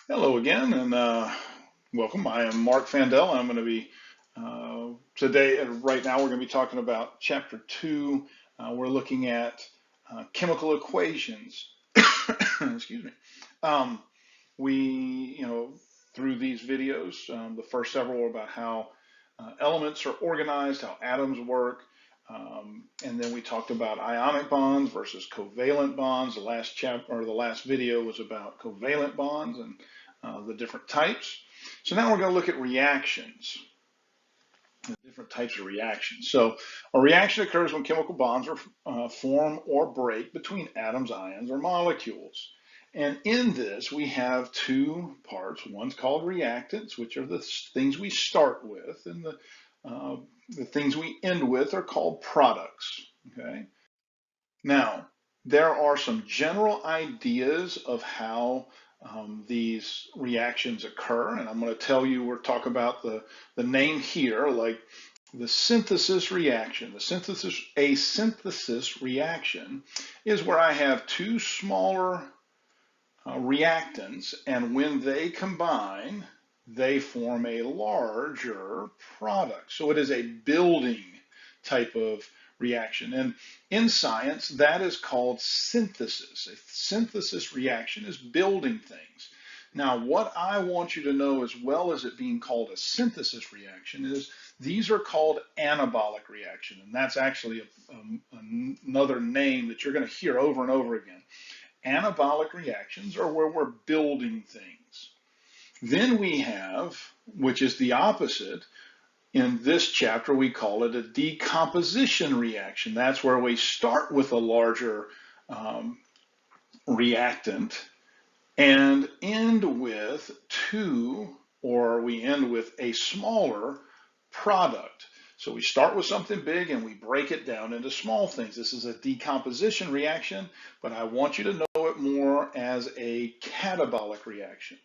Hello again, and welcome. I am Mark Fandel. I'm going to be today, right now, we're going to be talking about Chapter 2. We're looking at chemical equations. Excuse me. Um, we, through these videos, the first several were about how elements are organized, how atoms work, and then we talked about ionic bonds versus covalent bonds. The last chapter or the last video was about covalent bonds and the different types. So now we're going to look at reactions, the different types of reactions. So a reaction occurs when chemical bonds are form or break between atoms, ions, or molecules. And in this, we have two parts. One's called reactants, which are the things we start with, and the things we end with are called products. Okay. Now, there are some general ideas of how these reactions occur, and I'm going to tell you, we'll talk about the name here, like the synthesis reaction. A synthesis reaction is where I have two smaller reactants, and when they combine, they form a larger product. So it is a building type of reaction. And in science, that is called synthesis. A synthesis reaction is building things. Now, what I want you to know, as well as it being called a synthesis reaction, is these are called anabolic reaction. And that's actually another name that you're going to hear over and over again. Anabolic reactions are where we're building things. Then we have, which is the opposite, in this chapter we call it a decomposition reaction. That's where we start with a larger reactant and end with we end with a smaller product. So we start with something big and we break it down into small things. This is a decomposition reaction, but I want you to know it more as a catabolic reaction.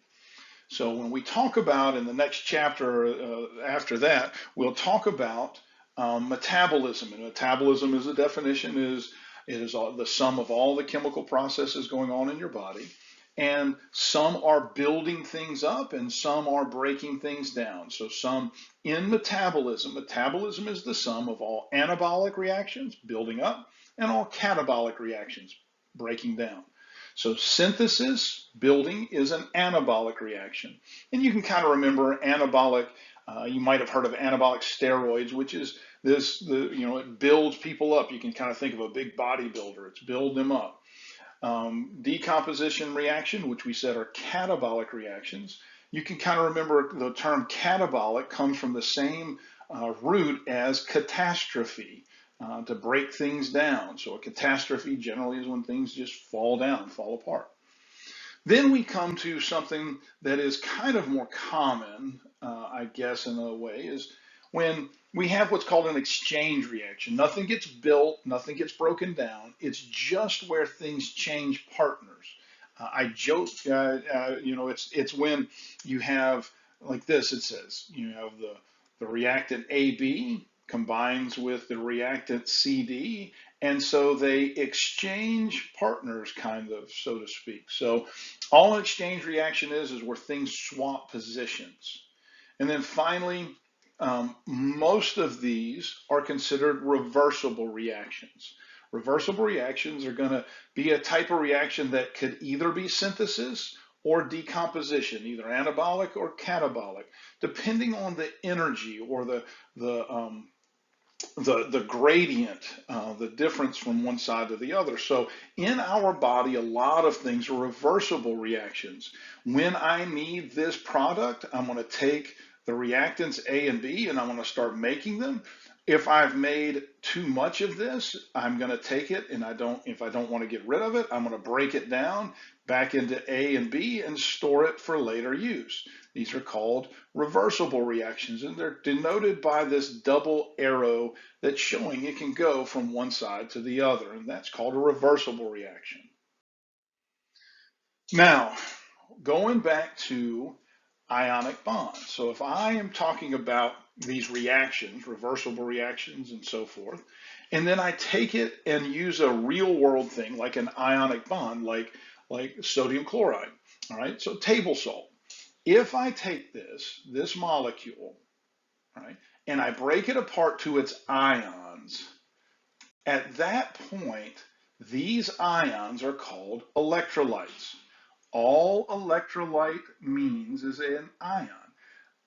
So when we talk about in the next chapter after that, we'll talk about metabolism. And metabolism, as a definition, is the sum of all the chemical processes going on in your body. And some are building things up and some are breaking things down. So some in metabolism is the sum of all anabolic reactions, building up, and all catabolic reactions, breaking down. So synthesis, building, is an anabolic reaction. And you can kind of remember anabolic, you might have heard of anabolic steroids, which is it builds people up. You can kind of think of a big bodybuilder, it's build them up. Decomposition reaction, which we said are catabolic reactions. You can kind of remember the term catabolic comes from the same root as catastrophe, to break things down. So a catastrophe generally is when things just fall down, fall apart. Then we come to something that is kind of more common, I guess, in a way, is when we have what's called an exchange reaction. Nothing gets built, nothing gets broken down. It's just where things change partners. I joke, it's when you have, like this, it says, you have the reactant AB combines with the reactant CD, and so they exchange partners, kind of, so to speak. So all an exchange reaction is where things swap positions. And then finally, most of these are considered reversible reactions. Reversible reactions are going to be a type of reaction that could either be synthesis or decomposition, either anabolic or catabolic, depending on the energy or the the gradient, the difference from one side to the other. So in our body, a lot of things are reversible reactions. When I need this product, I'm going to take the reactants A and B and I'm going to start making them. If I've made too much of this, I'm going to take it and if I don't want to get rid of it, I'm going to break it down back into A and B and store it for later use. These are called reversible reactions, and they're denoted by this double arrow that's showing it can go from one side to the other, and that's called a reversible reaction. Now, going back to ionic bonds. So if I am talking about these reactions, reversible reactions and so forth, and then I take it and use a real world thing like an ionic bond, like sodium chloride, all right, so table salt. if I take this molecule, right, and I break it apart to its ions, at that point, these ions are called electrolytes. All electrolyte means is an ion.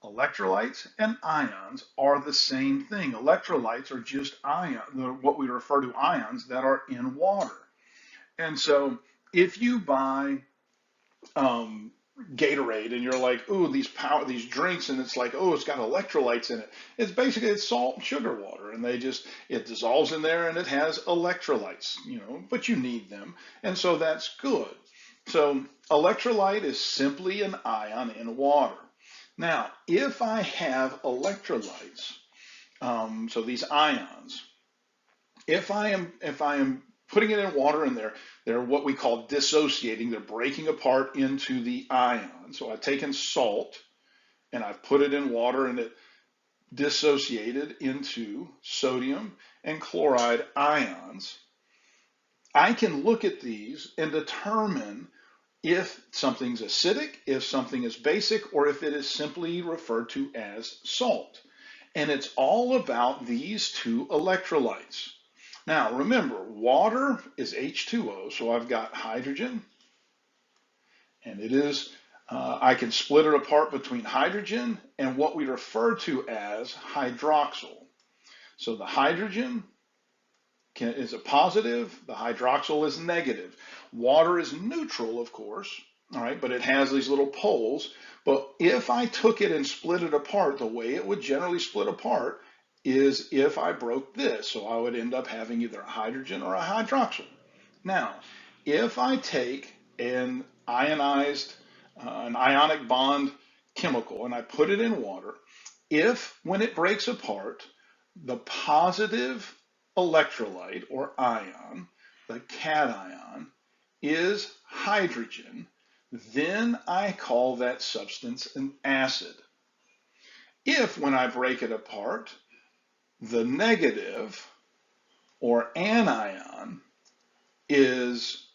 Electrolytes and ions are the same thing. Electrolytes are just what we refer to ions that are in water. And so if you buy um, Gatorade and you're like, ooh, these drinks, and it's like, oh, it's got electrolytes in it. It's salt and sugar water, and it dissolves in there and it has electrolytes, but you need them, and so that's good. So electrolyte is simply an ion in water. Now, if I have electrolytes, so these ions, if I am putting it in water and they're what we call dissociating, they're breaking apart into the ion. So I've taken salt and I've put it in water and it dissociated into sodium and chloride ions. I can look at these and determine if something's acidic, if something is basic, or if it is simply referred to as salt. And it's all about these two electrolytes. Now, remember, water is H2O, so I've got hydrogen, and I can split it apart between hydrogen and what we refer to as hydroxyl. So the hydrogen is a positive, the hydroxyl is negative. Water is neutral, of course, all right, but it has these little poles. But if I took it and split it apart, the way it would generally split apart is if I broke this. So I would end up having either a hydrogen or a hydroxyl. Now, if I take an an ionic bond chemical and I put it in water, if when it breaks apart, the positive electrolyte or ion, the cation, is hydrogen, then I call that substance an acid. If when I break it apart, the negative or anion is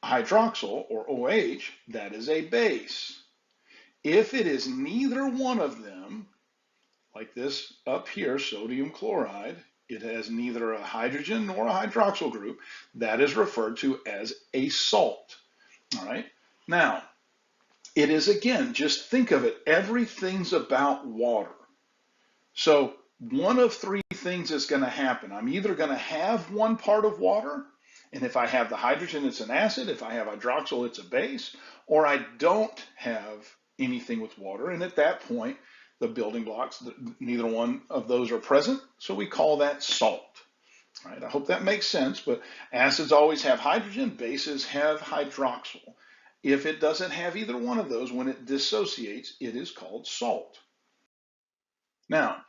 hydroxyl or OH, that is a base. If it is neither one of them, like this up here, sodium chloride, it has neither a hydrogen nor a hydroxyl group, that is referred to as a salt. All right. Now, it is again, just think of it, everything's about water. So one of three things is going to happen. I'm either going to have one part of water, and if I have the hydrogen, it's an acid. If I have hydroxyl, it's a base, or I don't have anything with water, and at that point, the building blocks, neither one of those are present, so we call that salt. All right, I hope that makes sense, but acids always have hydrogen, bases have hydroxyl. If it doesn't have either one of those, when it dissociates, it is called salt. Now,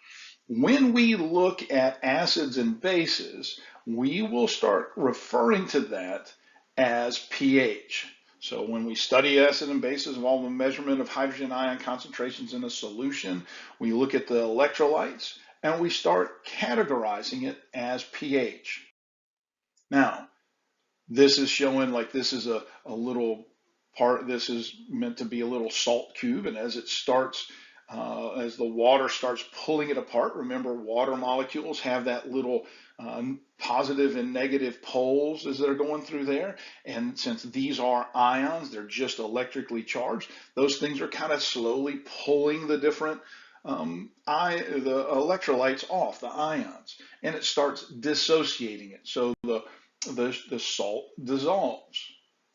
when we look at acids and bases, we will start referring to that as pH. So when we study acid and bases, involve a measurement of hydrogen ion concentrations in a solution, we look at the electrolytes and we start categorizing it as pH. Now, this is showing like this is a little part, this is meant to be a little salt cube, and as as the water starts pulling it apart, remember water molecules have that little positive and negative poles as they're going through there. And since these are ions, they're just electrically charged, those things are kind of slowly pulling the different the electrolytes off, the ions, and it starts dissociating it. So the salt dissolves.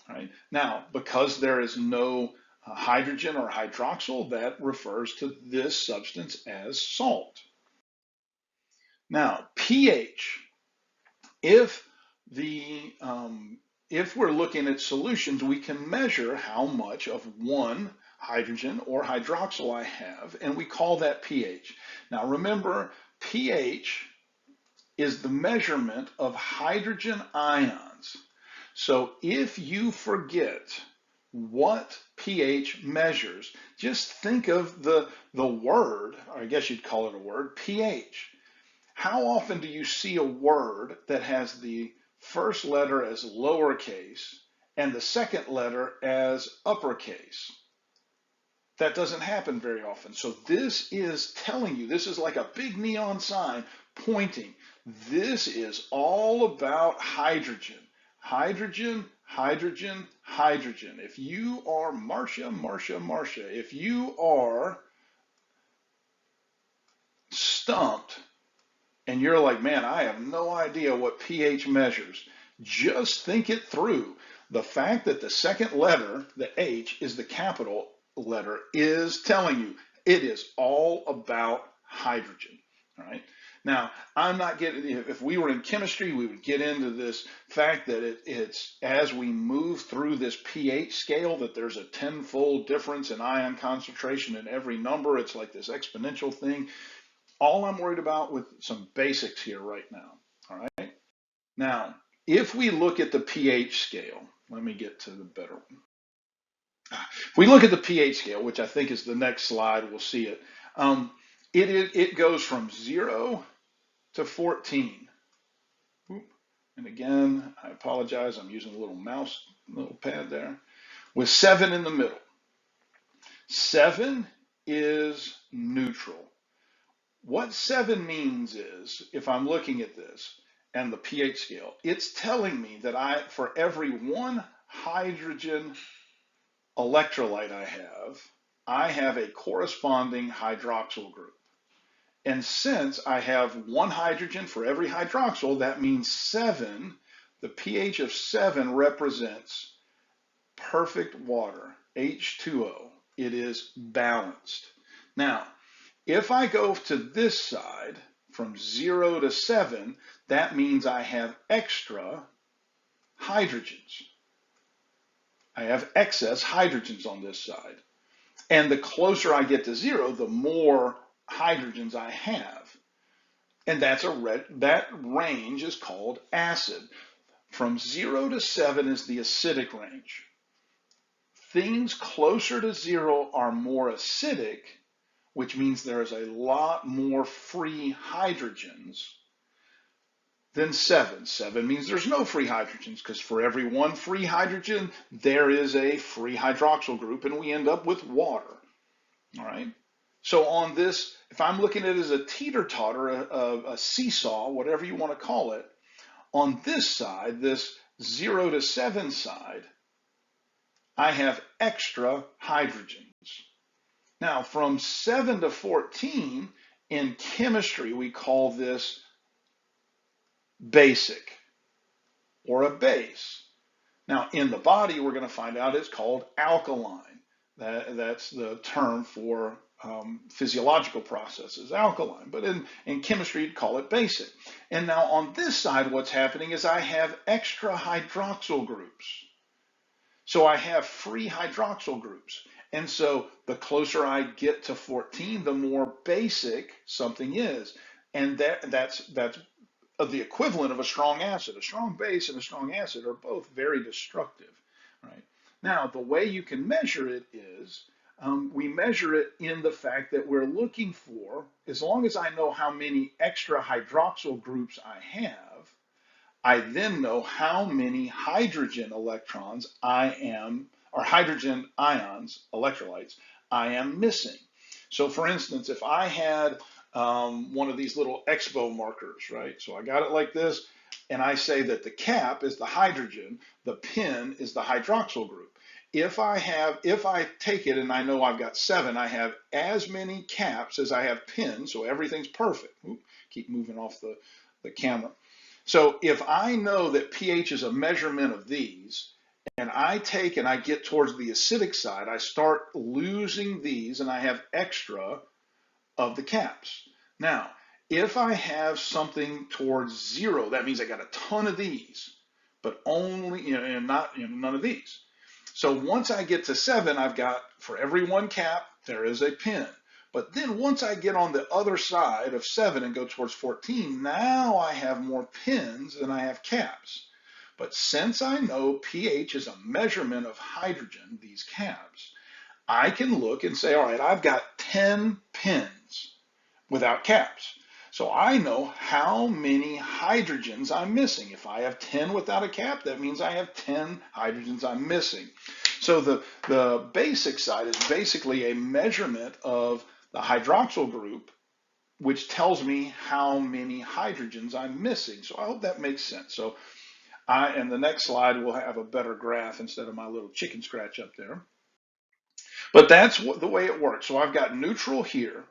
Right? Now, because there is no hydrogen or hydroxyl, that refers to this substance as salt. Now, pH, if we're looking at solutions, we can measure how much of one hydrogen or hydroxyl I have, and we call that pH. Now, remember, pH is the measurement of hydrogen ions. So if you forget what pH measures, just think of the word, or I guess you'd call it a word, pH. How often do you see a word that has the first letter as lowercase and the second letter as uppercase? That doesn't happen very often. So this is telling you, this is like a big neon sign pointing. This is all about hydrogen. Hydrogen, hydrogen, hydrogen. If you are Marcia, if you are stumped and you're like, man, I have no idea what pH measures, just think it through. The fact that the second letter, the H, is the capital letter is telling you it is all about hydrogen. All right. Now, I'm not getting, if we were in chemistry, we would get into this fact that it's as we move through this pH scale that there's a tenfold difference in ion concentration in every number. It's like this exponential thing. All I'm worried about with some basics here right now. All right. Now, if we look at the pH scale, let me get to the better one. If we look at the pH scale, which I think is the next slide, we'll see it. It goes from 0 to 14. And again, I apologize, I'm using a little mouse, little pad there, with 7 in the middle. 7 is neutral. What 7 means is, if I'm looking at this and the pH scale, it's telling me that for every 1 hydrogen electrolyte I have a corresponding hydroxyl group. And since I have 1 hydrogen for every hydroxyl, that means 7, the pH of 7 represents perfect water, H2O. It is balanced. Now, if I go to this side, from 0 to 7, that means I have extra hydrogens. I have excess hydrogens on this side. And the closer I get to 0, the more hydrogens I have. And that range is called acid. From 0 to 7 is the acidic range. Things closer to 0 are more acidic, which means there is a lot more free hydrogens than 7. 7 means there's no free hydrogens, because for every 1 free hydrogen, there is a free hydroxyl group, and we end up with water. All right. So on this, if I'm looking at it as a teeter-totter, a seesaw, whatever you want to call it, on this side, this 0 to 7 side, I have extra hydrogens. Now, from 7 to 14, in chemistry, we call this basic, or a base. Now, in the body, we're going to find out it's called alkaline. That's the term for physiological processes, alkaline. But in chemistry, you'd call it basic. And now on this side, what's happening is I have extra hydroxyl groups. So I have free hydroxyl groups. And so the closer I get to 14, the more basic something is. And that's the equivalent of a strong acid. A strong base and a strong acid are both very destructive, right? Now, the way you can measure it is, we measure it in the fact that we're looking for, as long as I know how many extra hydroxyl groups I have, I then know how many hydrogen electrons or hydrogen ions, electrolytes, I am missing. So for instance, if I had one of these little expo markers, right? So I got it like this, and I say that the cap is the hydrogen, the pin is the hydroxyl group. If I take it and I know I've got 7, I have as many caps as I have pins, so everything's perfect. Ooh, keep moving off the camera. So if I know that pH is a measurement of these, and I take and I get towards the acidic side, I start losing these and I have extra of the caps. Now, if I have something towards 0, that means I got a ton of these, but only, none of these. So once I get to 7, I've got, for every 1 cap, there is a pin. But then once I get on the other side of 7 and go towards 14, now I have more pins than I have caps. But since I know pH is a measurement of hydrogen, these caps, I can look and say, all right, I've got 10 pins without caps. So I know how many hydrogens I'm missing. If I have 10 without a cap, that means I have 10 hydrogens I'm missing. So the basic side is basically a measurement of the hydroxyl group, which tells me how many hydrogens I'm missing. So I hope that makes sense. So and the next slide will have a better graph instead of my little chicken scratch up there. But that's the way it works. So I've got neutral here.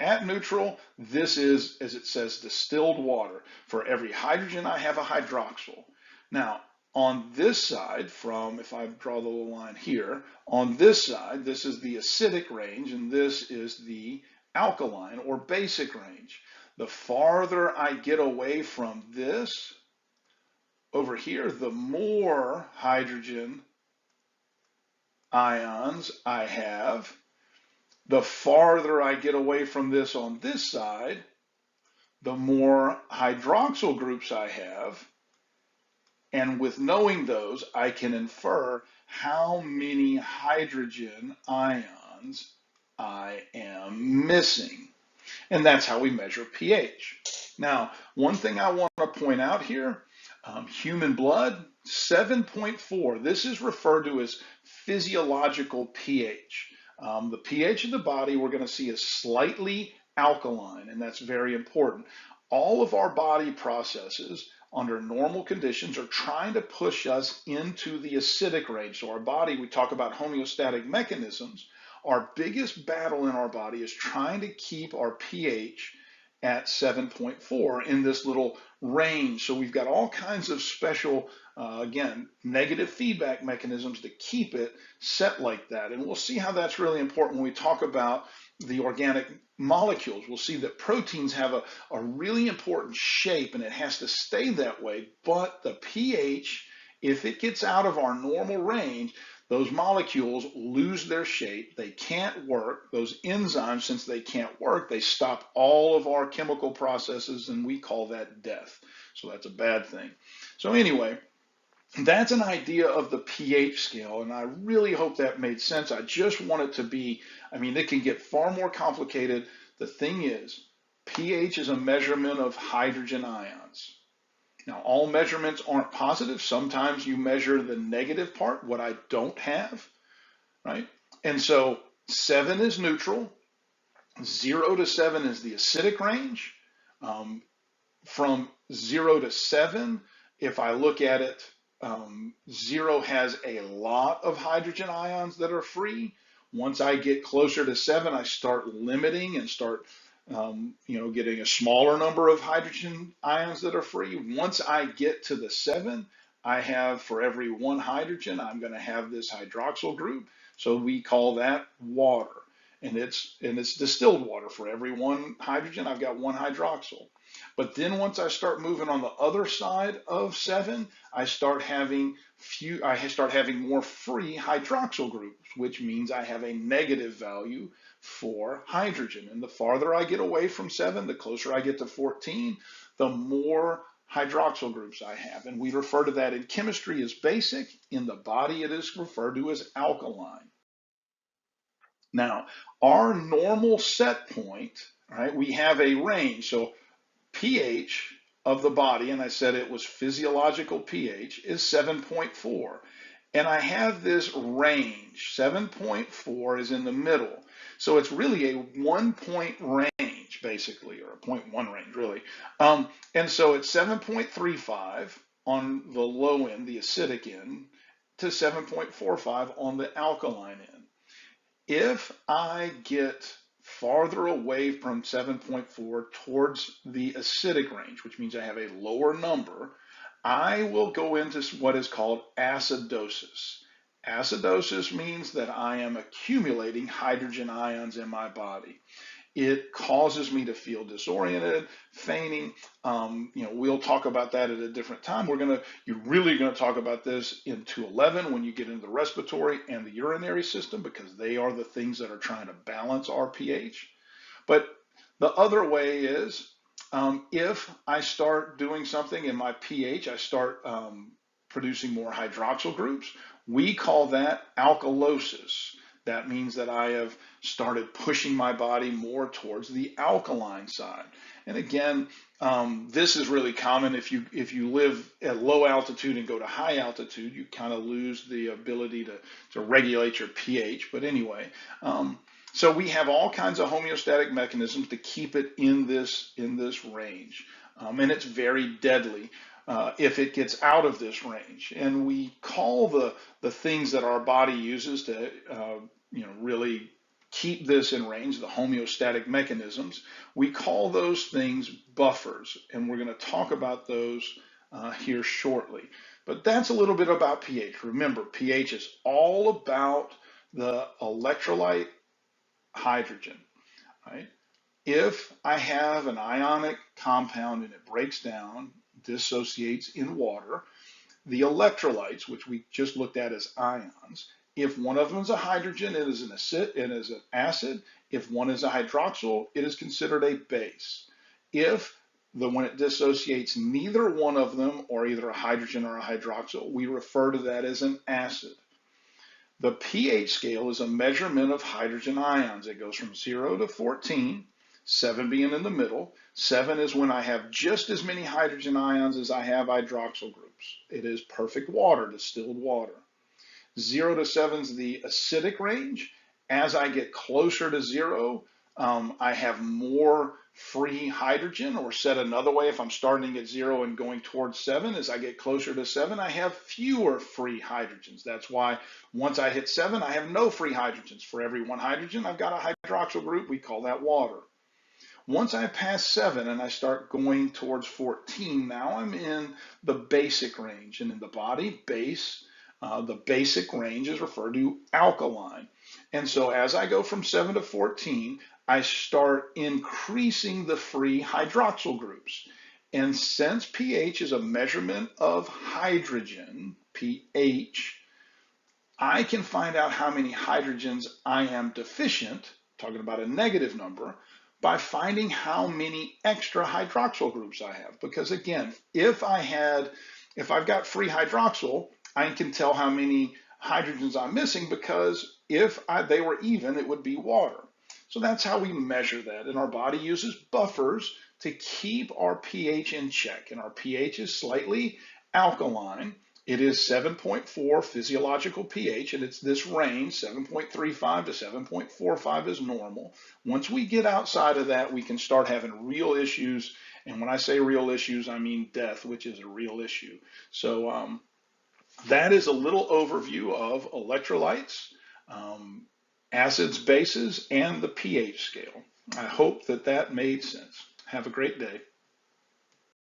At neutral, this is, as it says, distilled water. For every hydrogen, I have a hydroxyl. Now, on this side, if I draw the little line here, on this side, this is the acidic range, and this is the alkaline or basic range. The farther I get away from this over here, the more hydrogen ions I have. The farther I get away from this on this side, the more hydroxyl groups I have. And with knowing those, I can infer how many hydrogen ions I am missing. And that's how we measure pH. Now, one thing I want to point out here, human blood, 7.4. This is referred to as physiological pH. The pH of the body we're going to see is slightly alkaline, and that's very important. All of our body processes under normal conditions are trying to push us into the acidic range. So our body, we talk about homeostatic mechanisms. Our biggest battle in our body is trying to keep our pH at 7.4 in this little range. So we've got all kinds of special, again, negative feedback mechanisms to keep it set like that. And we'll see how that's really important when we talk about the organic molecules. We'll see that proteins have a really important shape, and it has to stay that way. But the pH, if it gets out of our normal range, those molecules lose their shape. They can't work. Those enzymes, since they can't work, they stop all of our chemical processes, and we call that death. So that's a bad thing. So anyway, that's an idea of the pH scale, and I really hope that made sense. I just want it to be, I mean, it can get far more complicated. The thing is, pH is a measurement of hydrogen ions. Now, all measurements aren't positive. Sometimes you measure the negative part, what I don't have, right? And so 7 is neutral, 0 to 7 is the acidic range. From 0 to 7, if I look at it, 0 has a lot of hydrogen ions that are free. Once I get closer to 7, I start limiting and start getting a smaller number of hydrogen ions that are free. Once I get to the 7, I have, for every 1 hydrogen, I'm going to have this hydroxyl group. So we call that water. And it's distilled water. For every 1 hydrogen, I've got 1 hydroxyl. But then once I start moving on the other side of 7, I start having more free hydroxyl groups, which means I have a negative value for hydrogen. And the farther I get away from 7, the closer I get to 14, the more hydroxyl groups I have. And we refer to that in chemistry as basic. In the body, it is referred to as alkaline. Now, our normal set point, right, we have a range. So pH of the body, and I said it was physiological pH, is 7.4. And I have this range. 7.4 is in the middle. So it's really a 1-point range, basically, or a 0.1 range, really. And so it's 7.35 on the low end, the acidic end, to 7.45 on the alkaline end. If I get farther away from 7.4 towards the acidic range, which means I have a lower number, I will go into what is called acidosis. Acidosis means that I am accumulating hydrogen ions in my body. It causes me to feel disoriented, fainting. We'll talk about that at a different time. You're really going to talk about this in 211 when you get into the respiratory and the urinary system, because they are the things that are trying to balance our pH. But the other way is, if I start doing something in my pH, I start producing more hydroxyl groups. We call that alkalosis. that means that I have started pushing my body more towards the alkaline side. And again, this is really common if you live at low altitude and go to high altitude, you kind of lose the ability to regulate your pH. But anyway, so we have all kinds of homeostatic mechanisms to keep it in this range, and it's very deadly if it gets out of this range. And we call the things that our body uses to really keep this in range, the homeostatic mechanisms, we call those things buffers, and we're going to talk about those here shortly. But that's a little bit about pH. Remember, pH is all about the electrolyte hydrogen, right? If I have an ionic compound and it breaks down, dissociates in water, the electrolytes, which we just looked at as ions, if one of them is a hydrogen, it is an acid. If one is a hydroxyl, it is considered a base. When it dissociates neither one of them, or either a hydrogen or a hydroxyl, we refer to that as an acid. The pH scale is a measurement of hydrogen ions. It goes from 0 to 14, 7 being in the middle. 7 is when I have just as many hydrogen ions as I have hydroxyl groups. It is perfect water, distilled water. 0 to 7 is the acidic range. As I get closer to 0, I have more free hydrogen, or said another way, if I'm starting at 0 and going towards 7, as I get closer to 7, I have fewer free hydrogens. That's why once I hit 7, I have no free hydrogens. For every one hydrogen, I've got a hydroxyl group. We call that water. Once I pass 7 and I start going towards 14, now I'm in the basic range. And in the body, the basic range is referred to alkaline. And so as I go from 7 to 14, I start increasing the free hydroxyl groups. And since pH is a measurement of hydrogen, pH, I can find out how many hydrogens I am deficient, talking about a negative number, by finding how many extra hydroxyl groups I have. Because again, if I've got free hydroxyl, I can tell how many hydrogens I'm missing, because if they were even, it would be water. So that's how we measure that. And our body uses buffers to keep our pH in check. And our pH is slightly alkaline. It is 7.4 physiological pH, and it's this range, 7.35 to 7.45 is normal. Once we get outside of that, we can start having real issues. And when I say real issues, I mean death, which is a real issue. So that is a little overview of electrolytes, acids, bases, and the pH scale. I hope that made sense. Have a great day.